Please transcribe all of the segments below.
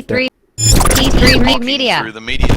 P3 media. Through the media.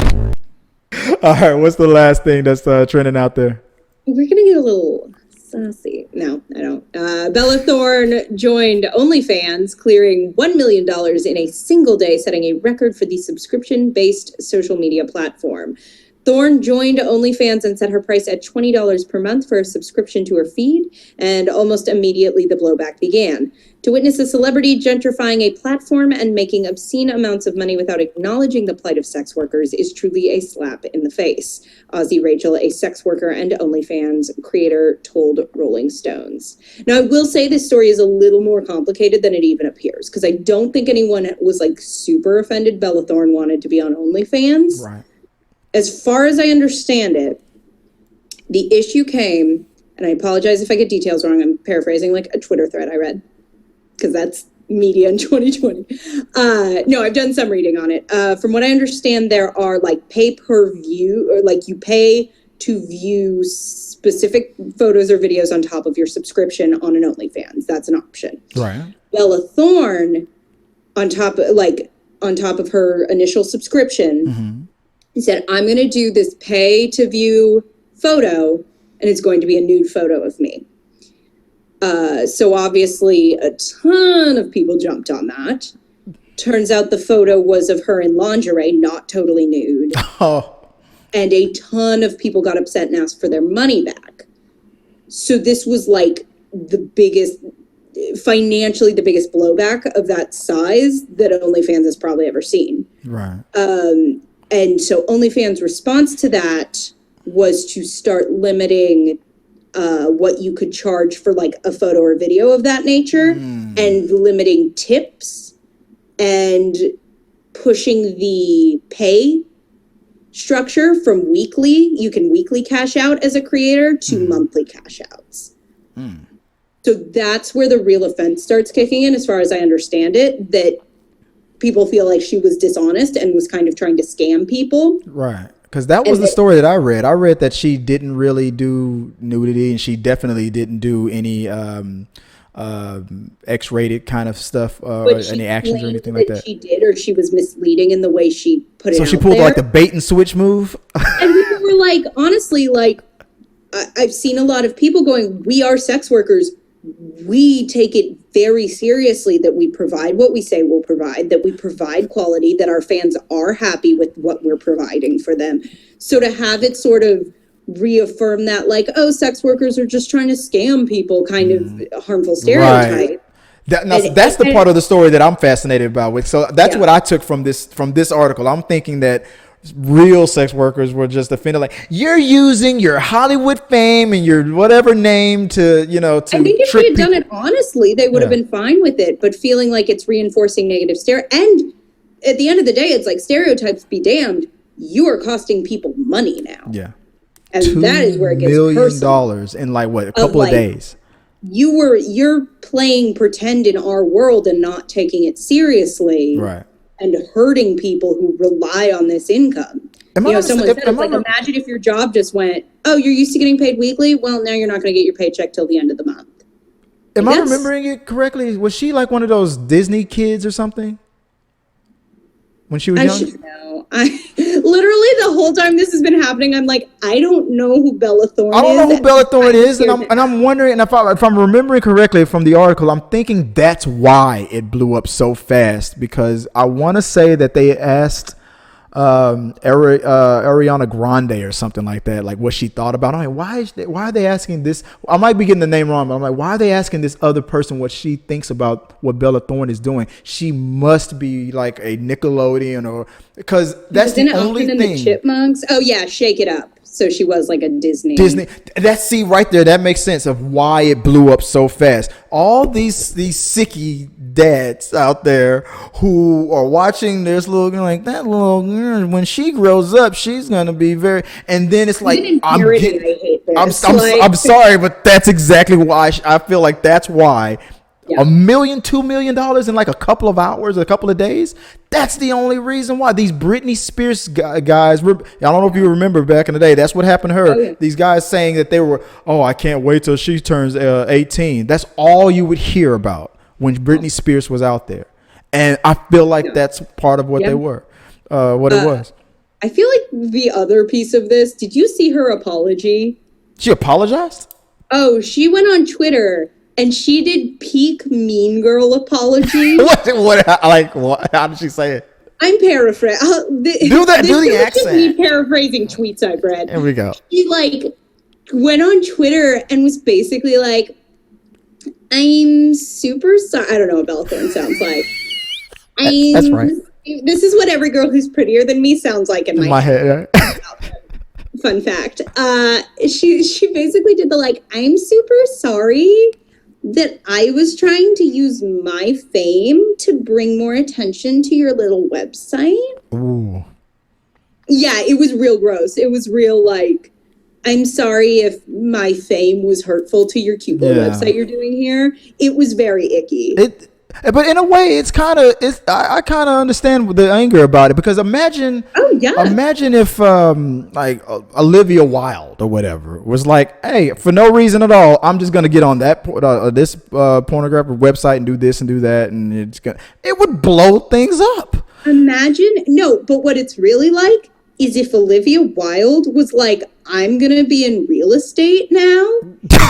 All right, what's the last thing that's trending out there? We're going to get a little saucy. No, I don't. Bella Thorne joined OnlyFans, clearing $1 million in a single day, setting a record for the subscription-based social media platform. Thorne joined OnlyFans and set her price at $20 per month for a subscription to her feed, and almost immediately the blowback began. To witness a celebrity gentrifying a platform and making obscene amounts of money without acknowledging the plight of sex workers is truly a slap in the face. Aussie Rachel, a sex worker and OnlyFans creator, told Rolling Stones. Now, I will say this story is a little more complicated than it even appears, because I don't think anyone was like super offended Bella Thorne wanted to be on OnlyFans. Right. As far as I understand it, the issue came, and I apologize if I get details wrong, I'm paraphrasing like a Twitter thread I read, because that's media in 2020. No, I've done some reading on it. From what I understand, there are like pay-per-view, or like you pay to view specific photos or videos on top of your subscription on an OnlyFans. That's an option. Right. Bella Thorne, on top of her initial subscription, said, I'm going to do this pay to view photo, and it's going to be a nude photo of me. So obviously a ton of people jumped on that. Turns out the photo was of her in lingerie, not totally nude. Oh. And a ton of people got upset and asked for their money back. So this was like financially the biggest blowback of that size that OnlyFans has probably ever seen. Right. And so OnlyFans' response to that was to start limiting what you could charge for like a photo or video of that nature, and limiting tips and pushing the pay structure from weekly. You can weekly cash out as a creator to monthly cash outs. So that's where the real offense starts kicking in, as far as I understand it, that people feel like she was dishonest and was kind of trying to scam people. Right. Because that was the story that I read. I read that she didn't really do nudity, and she definitely didn't do any X-rated kind of stuff, or any actions or anything like that. She did, or she was misleading in the way she put it out. So she pulled like the bait and switch move. And people were like, honestly, like, I've seen a lot of people going, we are sex workers. We take it very seriously that we provide what we say we'll provide, that we provide quality, that our fans are happy with what we're providing for them. So to have it sort of reaffirm that, like, oh, sex workers are just trying to scam people, kind of harmful stereotype. Right. That's the part of the story that I'm fascinated about. So that's what I took from this article. I'm thinking that real sex workers were just offended, like, you're using your Hollywood fame and your whatever name to, to I think if she had done it honestly, they would have been fine with it, but feeling like it's reinforcing negative and at the end of the day, it's like, stereotypes be damned, you are costing people money now. Yeah. And that is where it gets personal. $2 million in like what, a couple of days. You're playing pretend in our world and not taking it seriously. Right. And hurting people who rely on this income. Someone said, it's like, imagine if your job just went, oh, you're used to getting paid weekly? Well, now you're not going to get your paycheck till the end of the month. Am I remembering it correctly? Was she like one of those Disney kids or something? When she was young? I should know. Literally the whole time this has been happening, I'm like, I don't know who Bella Thorne is. I don't know who Bella Thorne is, and I'm wondering, and if I'm remembering correctly from the article, I'm thinking that's why it blew up so fast, because I want to say that they asked Ariana Grande or something like that, like what she thought about it. I'm like, why are they asking this? I might be getting the name wrong, but I'm like, why are they asking this other person what she thinks about what Bella Thorne is doing? She must be like a Nickelodeon, or because that's the only thing. The Chipmunks. Oh yeah, Shake It Up. So she was like a Disney. See right there, that makes sense of why it blew up so fast. All these sicky dads out there who are watching this little, like, that little, when she grows up, she's gonna be very. And then it's like, I'm sorry, but that's exactly why I feel like that's why. Yeah. $1 million, $2 million in like a couple of hours, a couple of days. That's the only reason why these Britney Spears guys. I don't know if you remember back in the day. That's what happened to her. Oh, yeah. These guys saying that they were, I can't wait till she turns 18. That's all you would hear about when Britney Spears was out there. And I feel like that's part of what they were, what it was. I feel like the other piece of this, did you see her apology? She apologized? Oh, she went on Twitter and she did peak mean girl apology. what? How did she say it? I'm paraphrasing. Do the accent. Me paraphrasing tweets I've read. Here we go. She went on Twitter and was basically like, I'm super sorry. I don't know what Bella Thorne sounds like. That's right. This is what every girl who's prettier than me sounds like in my head. Fun fact. She basically did I'm super sorry that I was trying to use my fame to bring more attention to your little website. Ooh. Yeah, it was real gross. It was real I'm sorry if my fame was hurtful to your cute little website you're doing here. It was very icky. But in a way, I kind of understand the anger about it, because imagine if Olivia Wilde or whatever was like, hey, for no reason at all, I'm just gonna get on that this pornographic website and do this and do that, and it would blow things up. But what it's really like is if Olivia Wilde was like, I'm gonna be in real estate now.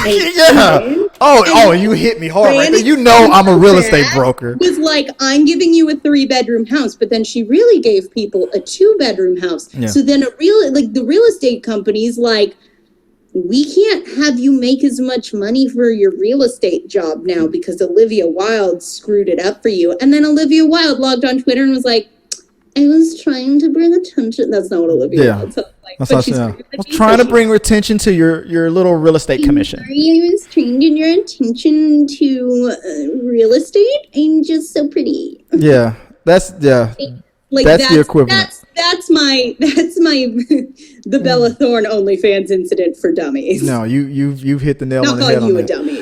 You hit me hard right there. You know I'm a real estate broker. Was like, I'm giving you a 3-bedroom house, but then she really gave people a 2-bedroom house. Yeah. So then the real estate company's like, we can't have you make as much money for your real estate job now because Olivia Wilde screwed it up for you. And then Olivia Wilde logged on Twitter and was like, I was trying to bring attention. That's not what Olivia Wilde sounds like. I was trying to bring attention to your little real estate commission. I was trying to your attention to real estate. I'm just so pretty. Yeah, that's the equivalent. That's my the Bella Thorne OnlyFans incident for dummies. No, you've hit the nail on the head. Not calling you a dummy.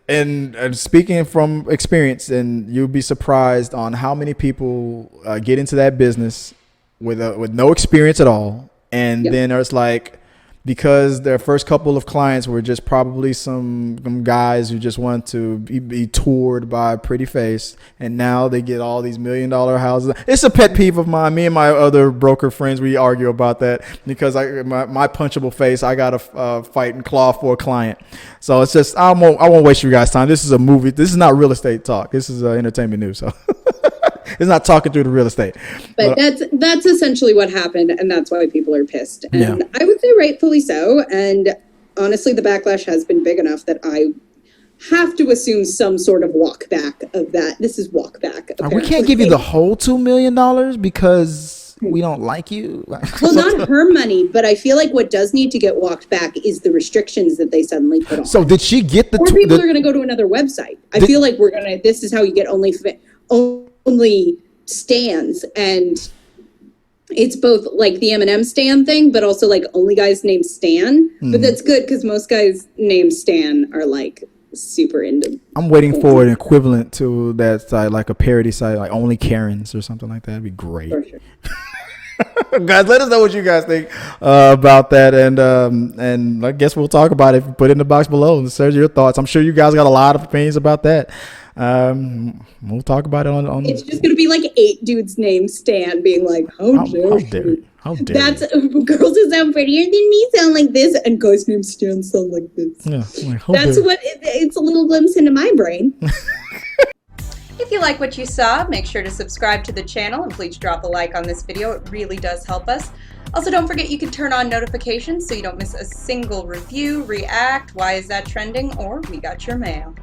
And speaking from experience, and you'll be surprised on how many people get into that business with no experience at all, and then it's like, because their first couple of clients were just probably some guys who just want to be toured by a pretty face, and now they get all these $1 million houses. It's a pet peeve of mine. Me and my other broker friends, we argue about that, because my punchable face, I got to fight and claw for a client. So it's just, I won't waste your guys' time. This is a movie. This is not real estate talk. This is entertainment news. So it's not talking through the real estate. But that's essentially what happened, and that's why people are pissed. And I would say rightfully so. And honestly, the backlash has been big enough that I have to assume some sort of walk back of that. This is walk back. We can't give you the whole $2 million because we don't like you. Well, not her money, but I feel like what does need to get walked back is the restrictions that they suddenly put on. So did she get the? Or people are going to go to another website. I feel like this is how you get only stands, and it's both like the Eminem Stan thing, but also like only guys named Stan. But that's good because most guys named Stan are like super into. I'm waiting for an equivalent to that site, like a parody site, like Only Karens or something like that. That'd be great. For sure. Guys, let us know what you guys think about that, and I guess we'll talk about it. Put it in the box below and share your thoughts. I'm sure you guys got a lot of opinions about that. We'll talk about it on. It's just gonna be like 8 dudes named Stan being like, "How dare you? That's girls who sound prettier than me sound like this, and guys named Stan sound like this." Yeah, that's what it's a little glimpse into my brain. If you like what you saw, make sure to subscribe to the channel and please drop a like on this video. It really does help us. Also, don't forget you can turn on notifications so you don't miss a single review, react, why is that trending, or we got your mail.